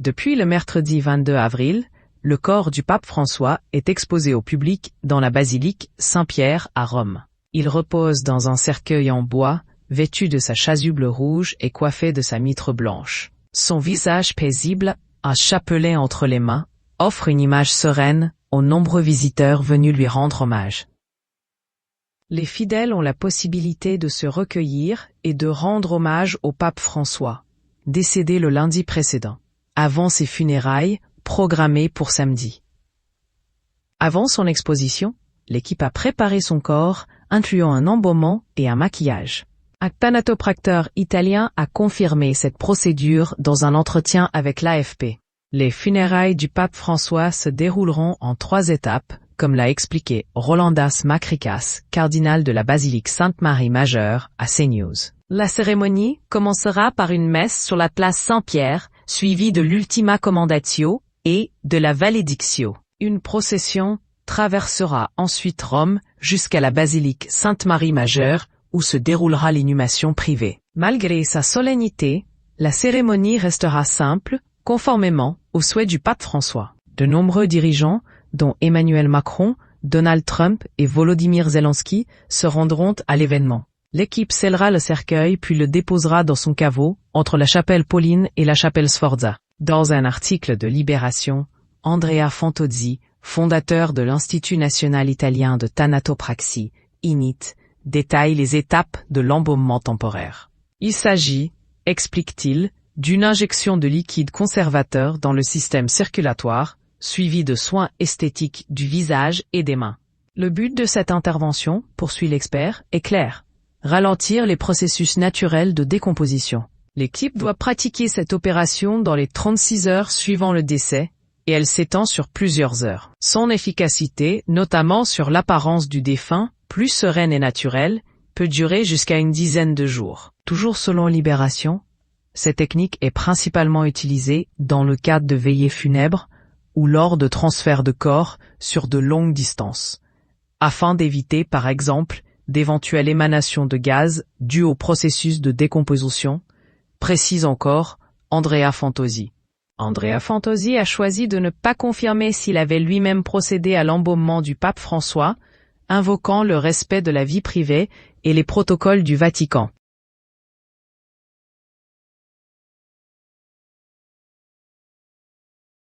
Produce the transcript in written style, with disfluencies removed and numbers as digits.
Depuis le mercredi 22 avril, le corps du pape François est exposé au public dans la basilique Saint-Pierre à Rome. Il repose dans un cercueil en bois, vêtu de sa chasuble rouge et coiffé de sa mitre blanche. Son visage paisible, un chapelet entre les mains, offre une image sereine aux nombreux visiteurs venus lui rendre hommage. Les fidèles ont la possibilité de se recueillir et de rendre hommage au pape François, décédé le lundi précédent, avant ses funérailles, programmées pour samedi. Avant son exposition, l'équipe a préparé son corps, incluant un embaumement et un maquillage. Un thanatopracteur italien a confirmé cette procédure dans un entretien avec l'AFP. Les funérailles du pape François se dérouleront en 3 étapes, comme l'a expliqué Rolandas Macricas, cardinal de la basilique Sainte-Marie Majeure, à CNews. La cérémonie commencera par une messe sur la place Saint-Pierre, suivie de l'Ultima Commendatio et de la Valedictio. Une procession traversera ensuite Rome jusqu'à la basilique Sainte-Marie Majeure, où se déroulera l'inhumation privée. Malgré sa solennité, la cérémonie restera simple, conformément aux souhaits du pape François. De nombreux dirigeants, dont Emmanuel Macron, Donald Trump et Volodymyr Zelensky, se rendront à l'événement. L'équipe scellera le cercueil puis le déposera dans son caveau, entre la chapelle Pauline et la chapelle Sforza. Dans un article de Libération, Andrea Fantozzi, fondateur de l'Institut national italien de thanatopraxie, INIT, détaille les étapes de l'embaumement temporaire. Il s'agit, explique-t-il, d'une injection de liquide conservateur dans le système circulatoire, suivi de soins esthétiques du visage et des mains. Le but de cette intervention, poursuit l'expert, est clair: ralentir les processus naturels de décomposition. L'équipe doit pratiquer cette opération dans les 36 heures suivant le décès, et elle s'étend sur plusieurs heures. Son efficacité, notamment sur l'apparence du défunt, plus sereine et naturelle, peut durer jusqu'à une dizaine de jours. Toujours selon Libération, cette technique est principalement utilisée dans le cadre de veillées funèbres ou lors de transferts de corps sur de longues distances, afin d'éviter par exemple d'éventuelles émanations de gaz dues au processus de décomposition, précise encore Andrea Fantozzi. Andrea Fantozzi a choisi de ne pas confirmer s'il avait lui-même procédé à l'embaumement du pape François, invoquant le respect de la vie privée et les protocoles du Vatican.